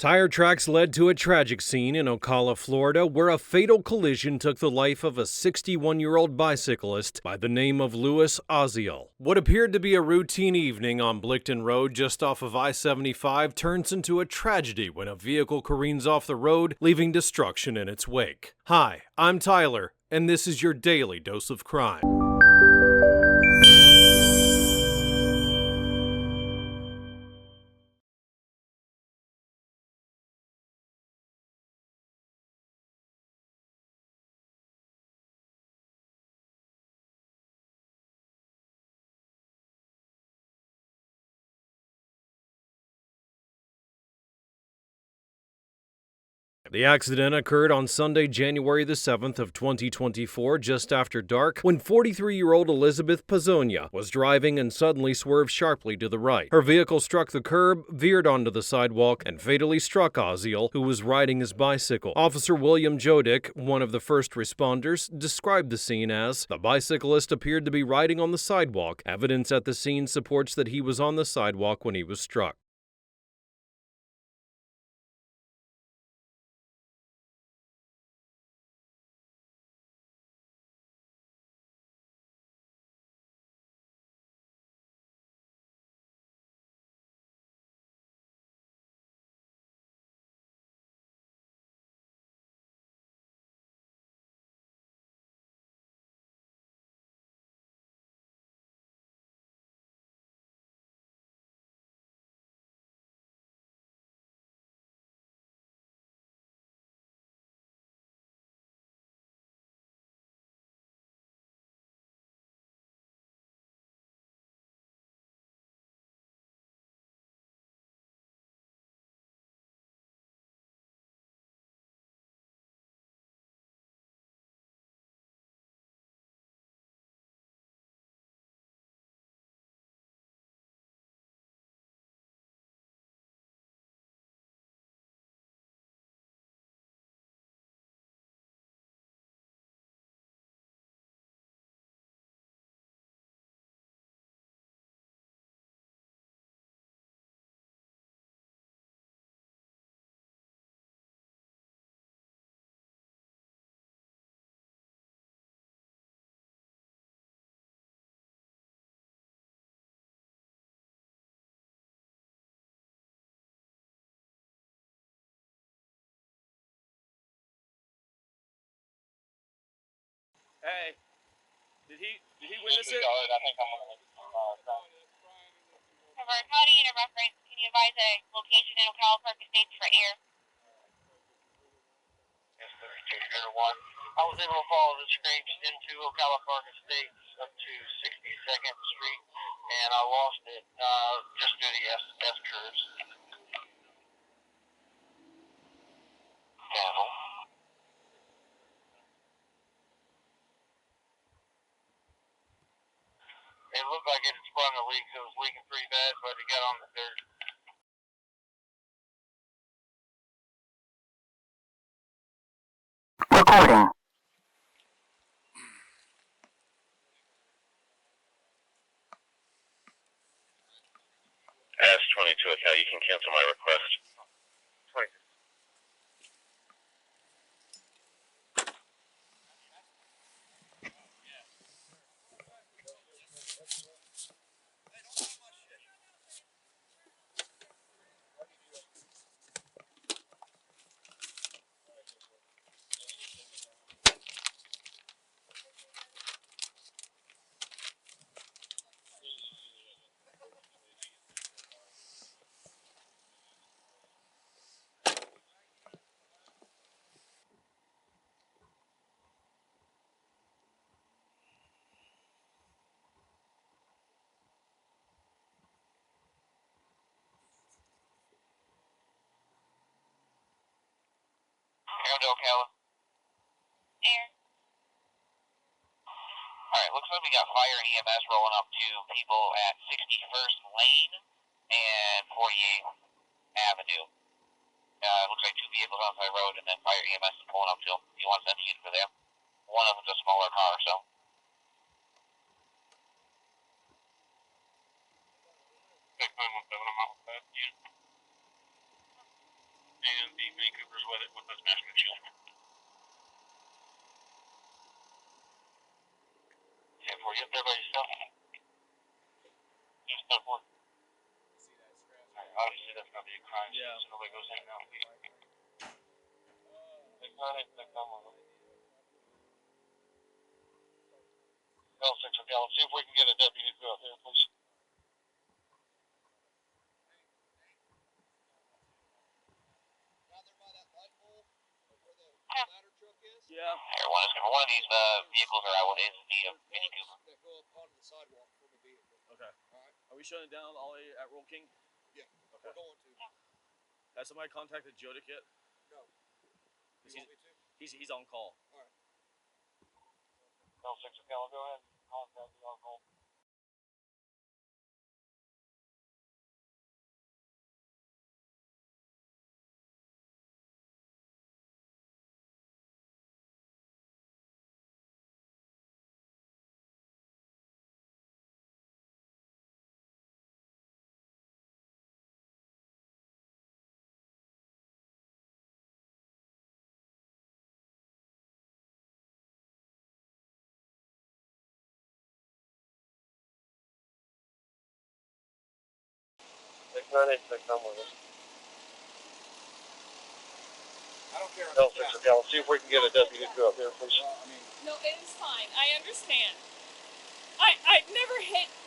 Tire tracks led to a tragic scene in Ocala, Florida, where a fatal collision took the life of a 61-year-old bicyclist by the name of Louis Oziel. What appeared to be a routine evening on Blickton Road just off of I-75 turns into a tragedy when a vehicle careens off the road, leaving destruction in its wake. Hi, I'm Tyler, and this is your daily dose of crime. The accident occurred on Sunday, January the 7th of 2024, just after dark, when 43-year-old Elizabeth Pizzonia was driving and suddenly swerved sharply to the right. Her vehicle struck the curb, veered onto the sidewalk, and fatally struck Oziel, who was riding his bicycle. Officer William Jodick, one of the first responders, described the scene as, "The bicyclist appeared to be riding on the sidewalk. Evidence at the scene supports that he was on the sidewalk when he was struck." Hey, did he witness it? I think I'm gonna Howdy, in a reference, can you advise a location in Ocala Park Estates for air? Yes, 3201. I was able to follow the scrapes into Ocala Park Estates up to 62nd Street, and I lost it just through the S curves. Cancel. It looked like it had sprung a leak, so it was leaking pretty bad, but it got on the dirt. Recording. S22 Ocala, you can cancel my request. 20. Come to Ocala. Air. Alright, looks like we got fire and EMS rolling up to people at 61st Lane and 48th Avenue. Looks like two vehicles on the road, and then fire EMS is pulling up too. You want to send a unit for them? One of them's a smaller car, so. I'm out with that unit. and the Mini Coopers with it with the smash windshield. 10-4, yep, everybody's stuff. Just stuff one. Obviously, that's going to be a crime. Yeah. So nobody goes in and out. It's not it, that's not one. L6, okay, let's see if we can get a deputy to go out there, please. Yeah. Everyone is one of these vehicles are out is the Mini Cooper. Okay. Are we shutting it down all the way at Roll King? Yeah. Okay. We're going to. Has somebody contacted Jodic yet? No. You want me to? He's on call. Alright. L6, okay, I'll go ahead and contact the alcohol. Six 986, I'm with us. I don't care. L6, okay, I'll see if we can get a deputy to go up there, please. Well, I mean, No, it is fine. I understand.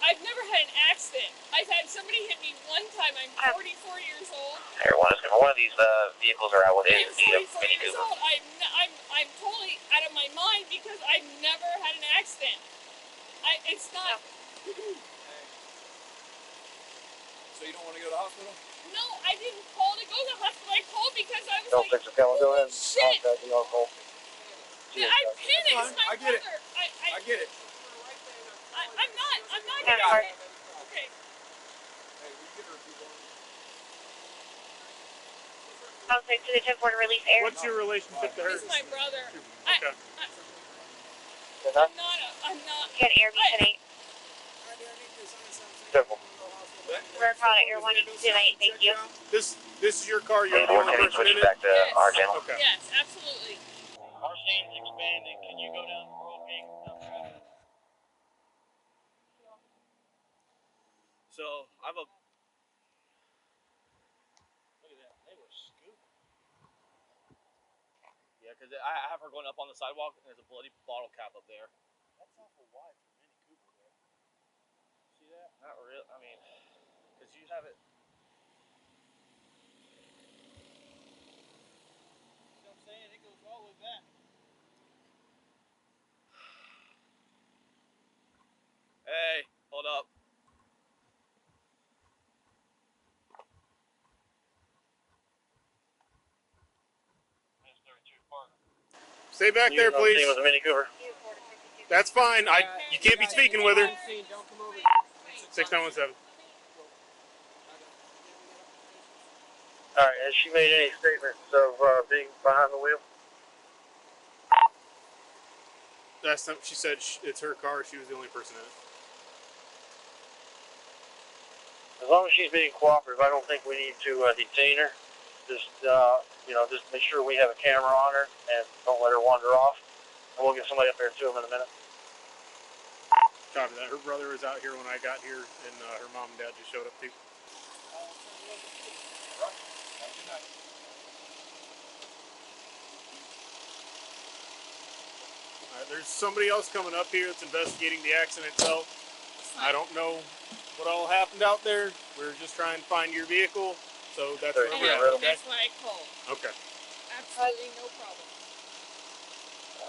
I've never had an accident. I've had somebody hit me one time. I'm 44 years old. Everyone is one of these vehicles are out I'm is the 44 Mini years Cooper. old. I'm totally out of my mind because I've never had an accident. It's not. so you don't want to go to the hospital? No, I didn't call to go to the hospital. I called because I was L6, like, okay, I'll go ahead and shit. contact the alcohol. Yeah, I panicked. Fine. It's my I get it. brother. I get it. I'm not Yeah, gonna. alright. Okay. Hey, we get her if you want. Contact to the 10-4 to release air. What's your relationship to her? He's my brother. Okay. I'm not. Get air B10-8. Careful. We're calling at air 182-8. Thank you. This is your car. You're Yeah, the we're only going to person switch in it. back to our channel. Okay. Yes, absolutely. Our scene's expanding. Can you go down to Roll King? So I have a. Look at that. They were scooping. Yeah, because I have her going up on the sidewalk, and there's a bloody bottle cap up there. That's awful wide for Mini Cooper, though. See that? Not real. I mean, because you have it. You know what I'm saying? It goes all the way back. Hey, hold up. Stay back there, please. With a Mini Cooper. That's fine. You can't be speaking with her. Don't come over. 6917. Alright, has she made any statements of being behind the wheel? Last time she said it's her car. She was the only person in it. As long as she's being cooperative, I don't think we need to detain her. Just, just make sure we have a camera on her and don't let her wander off. And we'll get somebody up there to him in a minute. Copy that. Her brother was out here when I got here, and her mom and dad just showed up too. Alright, there's somebody else coming up here that's investigating the accident itself. I don't know what all happened out there. We're just trying to find your vehicle, so that's where I we're know, at, okay? that's why I called. Okay. Absolutely no problem.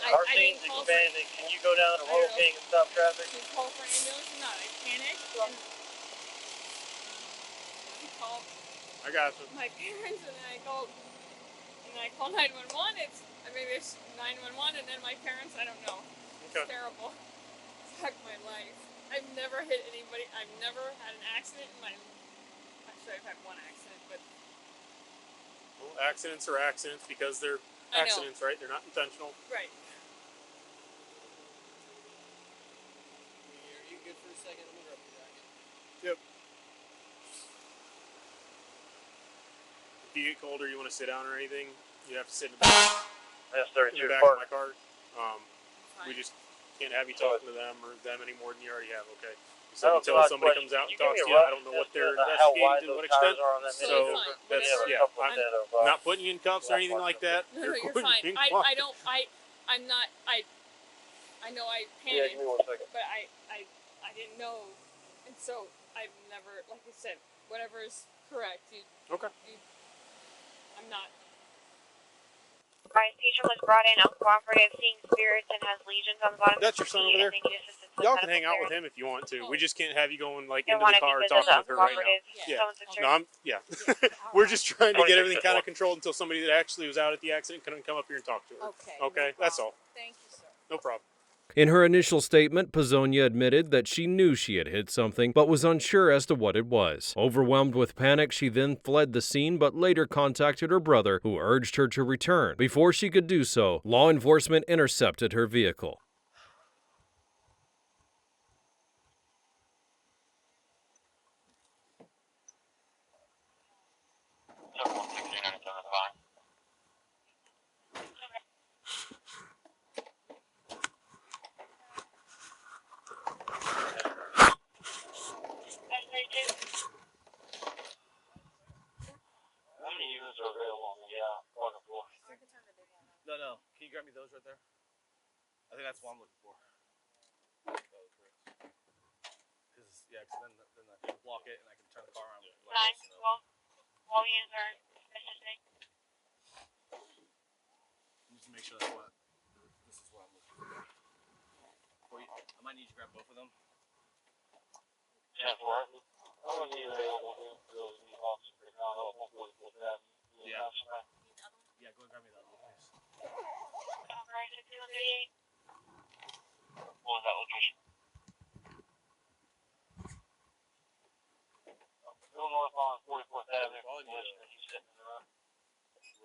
Our I scene's didn't call for, expanding. Can you go down to I don't Roll know. King and stop traffic? Did you call for an ambulance or not? I panicked and I called I got you. my parents and then I called 911. It's 911 and then my parents. I don't know. It's Okay. terrible. Fuck my life. I've never hit anybody. I've never had an accident in my. Actually, I've had one accident, but Well, accidents are accidents because they're I know. accidents, right? They're not intentional. Right. Are you good for a second? Let me rub your jacket. Yep. you get cold or you want to sit down or anything, you have to sit in the back, That's in 32 the back of my car. We Fine. just can't have you talking to them or them any more than you already have, okay? So So until somebody comes out and talks to you, I don't know what they're investigating to what extent. So So fine. that's, Whatever. yeah, I'm not putting you in cuffs or anything like that. No, They're you're putting fine. you in I cuffs. don't. I'm not. I know I Yeah, panicked, give me 1 second. but I didn't know, and so I've never, like I said, whatever is correct. Okay. I'm not. Alright, patient was brought in uncooperative, seeing spirits, and has lesions on the bottom That's of your his son feet, over and there? they need assistance with Y'all can medical hang out with clearance. him if you want to. We just can't have you going like They into the want to car or keep this talking with her right now. uncooperative. Yeah. Someone's in No, yeah. We're just trying to get everything kind of controlled until somebody that actually was out at the accident can come up here and talk to her. Okay. Okay, No that's all. problem. Thank you, sir. No problem. In her initial statement, Pizzonia admitted that she knew she had hit something, but was unsure as to what it was. Overwhelmed with panic, she then fled the scene, but later contacted her brother, who urged her to return. Before she could do so, law enforcement intercepted her vehicle. No. Can you grab me those right there? I think that's what I'm looking for. Cause then I can block it and I can turn the car around. Nine, all user messaging. Just to make sure that's what. This is what I'm looking for. I might need you to grab both of them. Yeah, Yeah, go and grab me that one, please. Alright, 5138. What was that location? Go north on 44th Avenue. He's sitting in the road.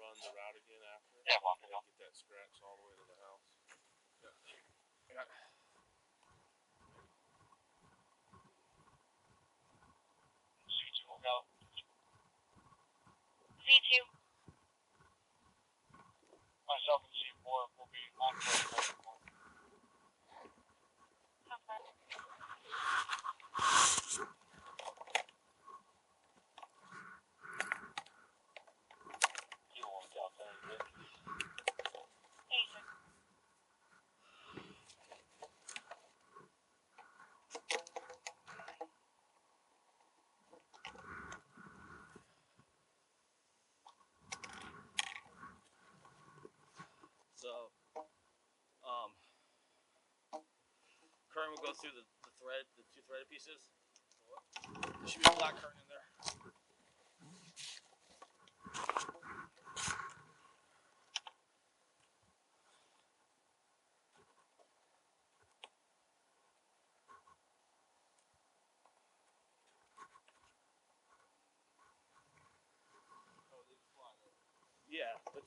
Run the route again after. Yeah, walk it off. Get that scratch all the way to the house. Yeah. C2. Myself and C4 will be on foot. You won't get out there, dude. So, current will go through the thread, the two threaded pieces. There should be a black current in there. Yeah, but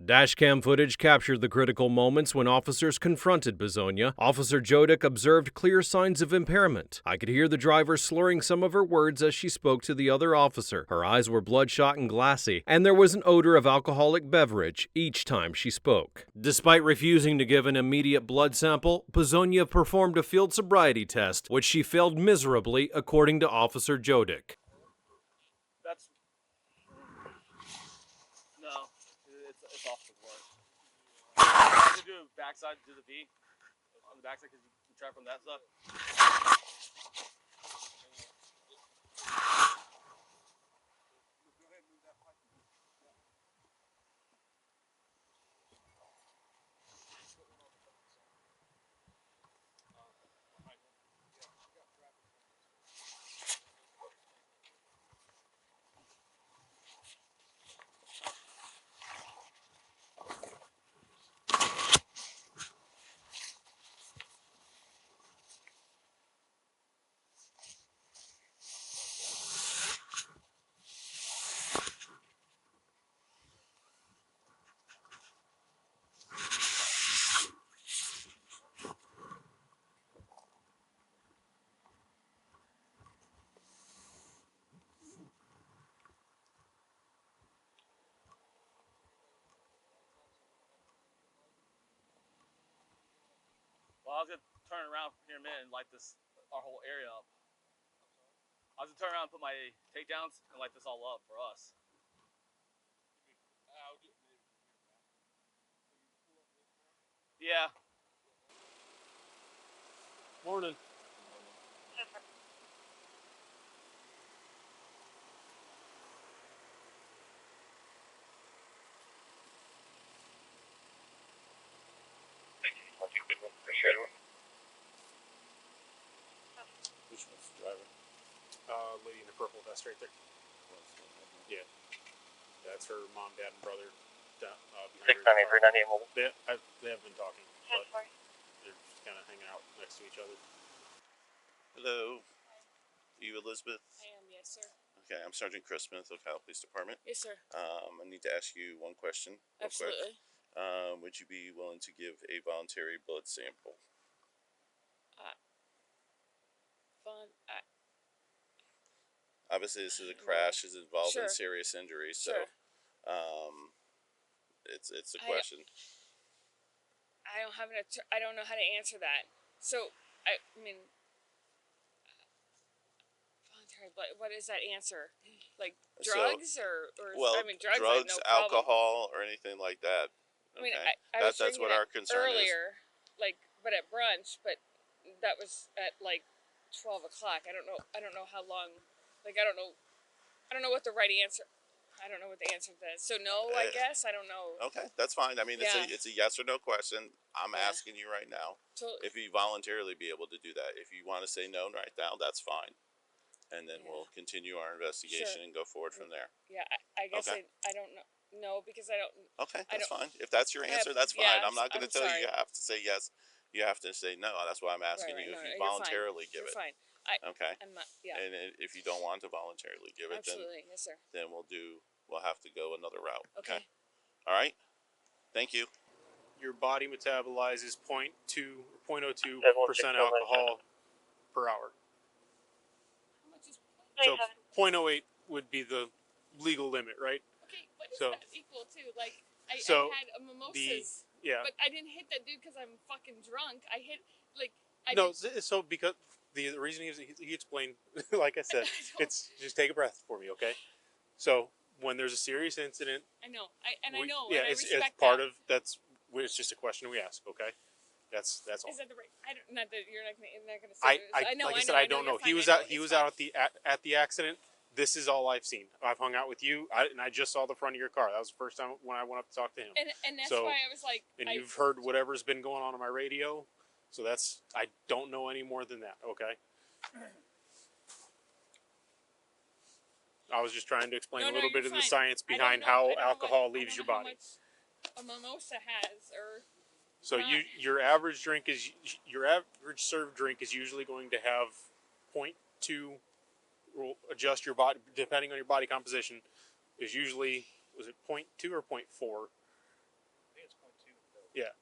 Dashcam footage captured the critical moments when officers confronted Pizzonia. Officer Jodick observed clear signs of impairment. I could hear the driver slurring some of her words as she spoke to the other officer. Her eyes were bloodshot and glassy, and there was an odor of alcoholic beverage each time she spoke. Despite refusing to give an immediate blood sample, Pizzonia performed a field sobriety test, which she failed miserably, according to Officer Jodick. that's no, it's off the board. I'm gonna do a backside, do the V on the backside because you try from that stuff. Well, I was gonna turn around here in a minute and light this our whole area up. I was gonna turn around and put my takedowns and light this all up for us. Yeah. Morning. Which one's the driver? Lady in the purple vest right there. Yeah. That's her mom, dad, and brother. Behind her. They have been talking, but they're just kind of hanging out next to each other. Hello. Are you Elizabeth? I am, yes, sir. Okay, I'm Sergeant Chris Smith, Ocala Police Department. Yes, sir. I need to ask you one question real Absolutely. quick. Would you be willing to give a voluntary blood sample? Obviously, this is a crash. It's involved in serious injury, so it's a question. I don't have I don't know how to answer that. So I mean, voluntary blood. What is that answer? Like drugs or well, I mean drugs, no alcohol, or anything like that. I Okay? mean, I was that's what our concern earlier, but at brunch, but that was at like 12 o'clock. I don't know how long. Like I don't know what the right answer. I don't know what the answer to that is. So no, I guess I don't know. Okay, that's fine. I mean, it's a yes or no question. I'm asking you right now if you voluntarily be able to do that. If you want to say no right now, that's fine, and then we'll continue our investigation and go forward from there. Yeah, I guess I don't know. No, because I don't. Okay, that's fine. If that's your answer, that's fine. I'm not going to tell you have to say yes. You have to say no. That's why I'm asking you if you voluntarily give it. Fine. Okay. I'm not. Yeah. And if you don't want to voluntarily give it, yes, sir. then we'll have to go another route. Okay. All right. Thank you. Your body metabolizes 0.02% alcohol per hour. How much is? So 0.08 would be the legal limit, right? Okay, what is that equal to? Like, I had a mimosas. But I didn't hit that dude because I'm fucking drunk. I hit, like, so because the reason he explained, like I said, it's just take a breath for me, okay? So when there's a serious incident, I know, and it's part of that's. It's just a question we ask, okay? That's all. Is that the right? Not that you're not gonna say. I know. Like I said, I don't know. He was out at the accident. This is all I've seen. I've hung out with you, and I just saw the front of your car. That was the first time when I went up to talk to him. And that's why I was like. And you've heard whatever's been going on my radio, so I don't know any more than that. Okay. I was just trying to explain a little bit of the science behind how alcohol leaves your body. A mimosa has, or so your average served drink is usually going to have 0.2. Will adjust your body depending on your body composition. Is usually 0.2 or 0.4? I think it's 0.2. Yeah.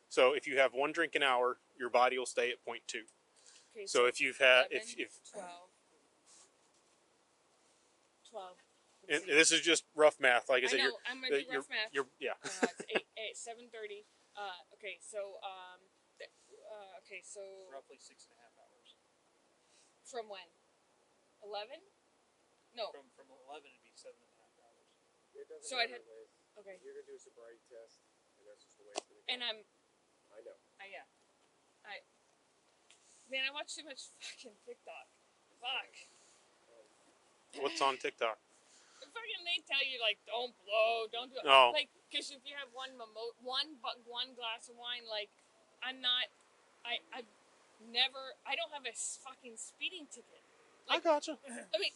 So if you have one drink an hour, your body will stay at 0.2. Okay, so if you've had 11, 12. And this is just rough math. Like I said, I'm gonna do rough math. It's 7:30. Okay, so roughly 6.5 hours. From when? 11? No. From 11 it'd be 7.5 hours. So I'd had. Okay. You're gonna do a sobriety test, and that's just the way it's gonna go. And I know. Yeah. Man, I watch too much fucking TikTok. Fuck. What's on TikTok? Fucking, they tell you like don't blow, don't do it. Oh. Like, cause if you have one glass of wine, like, I don't have a fucking speeding ticket. Like, I gotcha. I mean,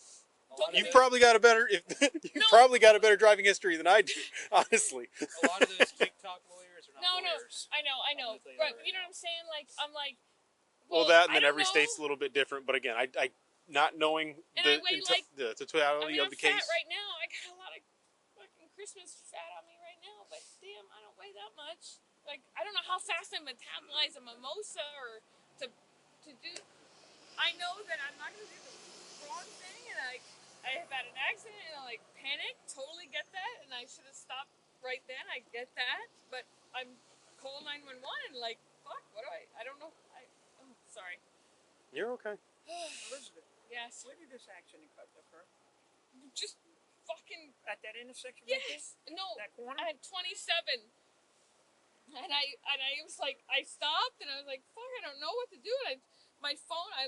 You've probably got a better probably got a better driving history than I do, honestly. A lot of those TikTok lawyers are not lawyers. I know. But you know what I'm saying? Like, I'm like, well, that and then every state's a little bit different. But again, I not knowing the totality of the case. I'm fat right now. I got a lot of fucking Christmas fat on me right now. But damn, I don't weigh that much. Like, I don't know how fast I metabolize a mimosa or to do. I know that I'm not gonna do the wrong thing, and I have had an accident and I like panic. Totally get that, and I should have stopped right then. I get that, but I'm call 911 and like fuck. What do I don't know. Sorry. You're okay. Elizabeth. Yes. Where did this accident occur? Just fucking at that intersection. Yes. Right there? No. That corner. At 27. And I was like, I stopped and I was like, fuck, I don't know what to do. And my phone, I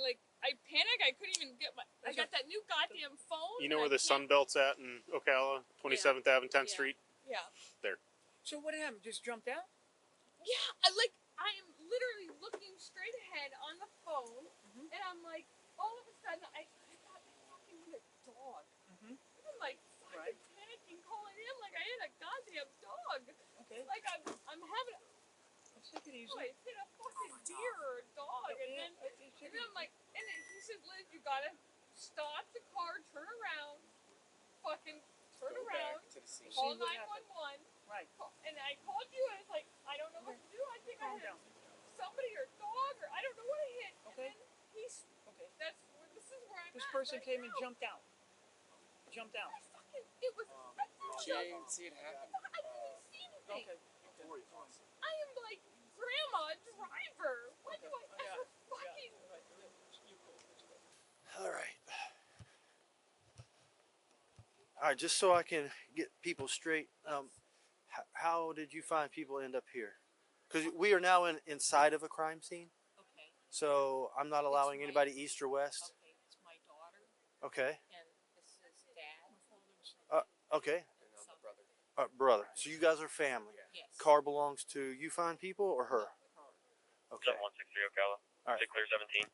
panicked. I couldn't even get I got that new goddamn phone. You know where the Sunbelt's at in Ocala, 27th Ave and 10th Street? Yeah. There. So what happened? Just jumped out? Yeah. I am literally looking straight ahead on the phone, and I'm like, all of a sudden, I thought I fucking hit a dog. I'm like fucking panicking, calling him like I hit a goddamn dog. Okay. Like I'm having a... Let's take it easy. Oh, I hit a fucking deer or a dog, and then I'm like, and then he said, Liz, you gotta stop the car, turn around, fucking turn around, call 911. Right. And I called you, and it's like, I don't know what to do. I think I hit somebody or a dog, or I don't know what I hit. Okay. And then this is where I'm at. This person right came now. and jumped out. It was. She didn't see it happen. I didn't even see anything. Okay. I am like grandma driver. What do I ever fucking? All right. All right, just so I can get people straight, how did you find people end up here? Because we are now inside of a crime scene. Okay. So I'm not allowing anybody east or west. Okay, it's my daughter. Okay. And this is Dad. Okay. And I'm the brother. Brother. So you guys are family. Yes. Car belongs to you find people or her? Okay. 7163 Ocala. All right. Clear 17.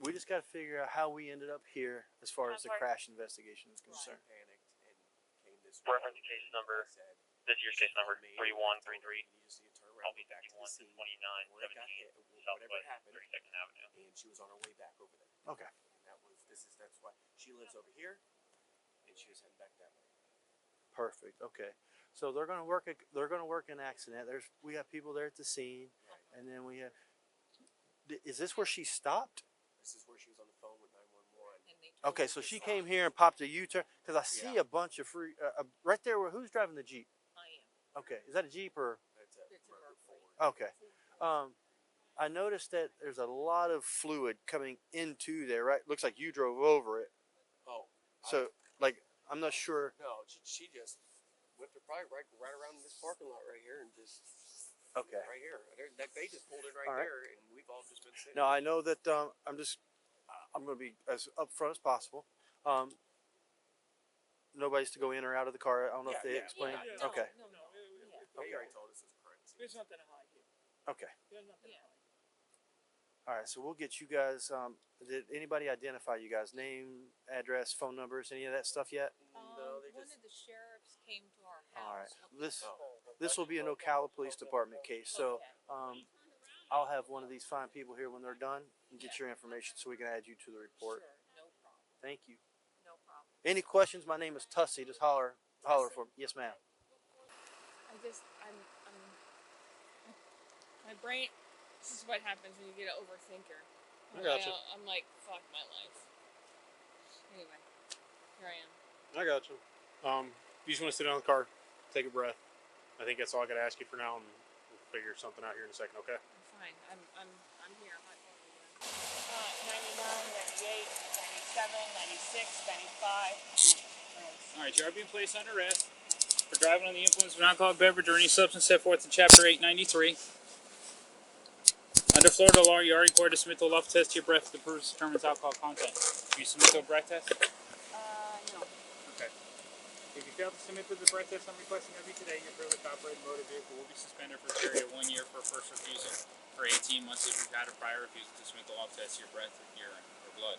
We just got to figure out how we ended up here as far as the crash investigation is concerned. Panicked and came this way. Reference case number. This year's case number 3133. I'll be back to the scene. 29 Where it got hit, whatever happened, 32nd Avenue. and she was on her way back over there. Okay. And that's why she lives over here, and she was heading back that way. Perfect. Okay. So they're gonna work an accident. We have people there at the scene, and then we have. Is this where she stopped? This is where she was on the phone with 911. Okay, so she came here and popped a U-turn because I see a bunch of free right there. Who's driving the Jeep? I am. Okay, is that a Jeep or? It's a Ford. Okay. I noticed that there's a lot of fluid coming into there. Right, looks like you drove over it. Oh. So I'm not sure. No, she just whipped her probably right around this parking lot right here and just. Okay. Right here. They just pulled in right there, and we've all just been sitting. Now I know that I'm going to be as upfront as possible. Nobody's to go in or out of the car. I don't know if they explained. No, Okay. No. They already told us it's a crime scene. There's nothing to hide here. Okay. There's nothing to hide. All right. So we'll get you guys. Did anybody identify you guys? Name, address, phone numbers, any of that stuff yet? No, they One just. of the sheriffs came to our house. All right. This will be an Ocala Police Department case. So I'll have one of these fine people here when they're done and get your information so we can add you to the report. Sure, no problem. Thank you. No problem. Any questions? My name is Tussie. Just holler for me. Yes, ma'am. I'm my brain. This is what happens when you get an overthinker. I gotcha. I'm like, fuck my life. Anyway, here I am. I got you. You just want to sit down in the car, take a breath. I think that's all I got to ask you for now, and we'll figure something out here in a second, okay? I'm fine. I'm here. I'm not going anywhere. 99, 98, 97, 96, 95. All right, you are being placed under arrest for driving on the influence of an alcoholic beverage or any substance set forth in Chapter 893. Under Florida law, you are required to submit to a love test to your breath that determines alcohol content. Do you submit to a breath test? No. Okay. If you fail to submit to the breath test I'm requesting of you today, your privilege to operate a motor vehicle will be suspended for a period of 1 year for first refusal, for 18 months if you've had a prior refusal to submit the love test to your breath, urine, or blood.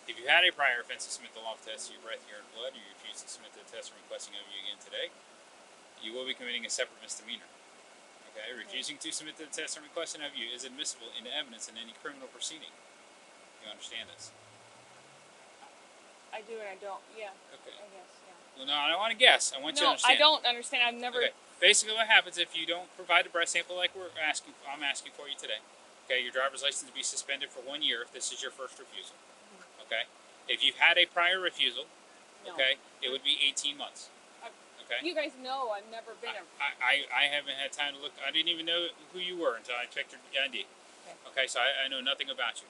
If you had a prior offense to submit the love test to your breath, urine, blood, and you refuse to submit to the test I'm requesting of you again today, you will be committing a separate misdemeanor. Okay, refusing to submit to the test I'm requesting of you is admissible into evidence in any criminal proceeding. You understand this? I do and I don't. Yeah. Okay. I guess. Yeah. Well, no, I don't want to guess. I want you to No, understand. I don't understand. I've never. Okay. Basically, what happens if you don't provide a breath sample like I'm asking for you today? Okay, your driver's license will be suspended for 1 year if this is your first refusal. Okay. If you've had a prior refusal, okay, it would be 18 months. Okay. You guys know I've never been I haven't had time to look. I didn't even know who you were until I checked your ID. Okay, so I know nothing about you.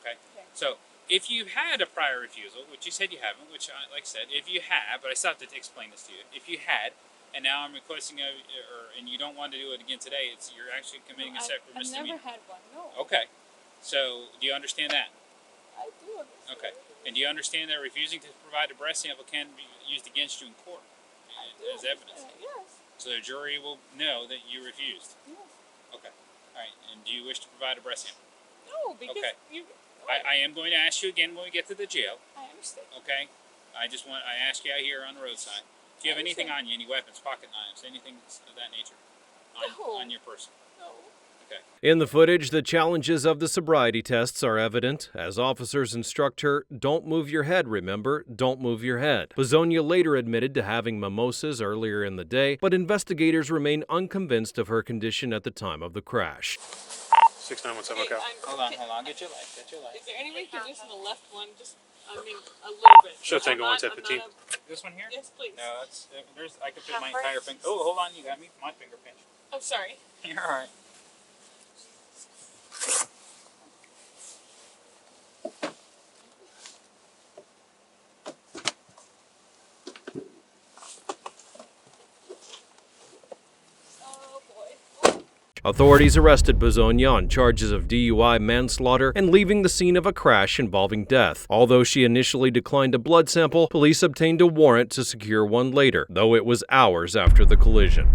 Okay. So if you had a prior refusal, which you said you haven't, which like I said, if you have, but I still have to explain this to you. If you had, and now I'm requesting and you don't want to do it again today, you're actually committing a separate misdemeanor. I've never had one. No. Okay. So do you understand that? I do understand. Okay. And do you understand that refusing to provide a breath sample can be used against you in court as evidence? Yes. So the jury will know that you refused. Yes. Okay. All right. And do you wish to provide a breath sample? No, because you. I am going to ask you again when we get to the jail. I understand. Okay. I ask you out here on the roadside. Do you have anything on you? Any weapons, pocket knives, anything of that nature on your person? No. Okay. In the footage, the challenges of the sobriety tests are evident as officers instruct her, "Don't move your head, remember, don't move your head." Pazonia later admitted to having mimosas earlier in the day, but investigators remain unconvinced of her condition at the time of the crash. 6917 Ocala. Hold on. Get your light. Is there any way you can loosen the left one? Just, a little bit. Show Tango 11015. This one here? Yes, please. No, I could fit my entire finger. Oh, hold on. You got my finger pinched. I'm sorry. You're all right. Authorities arrested Pazonia on charges of DUI, manslaughter, and leaving the scene of a crash involving death. Although she initially declined a blood sample, police obtained a warrant to secure one later, though it was hours after the collision.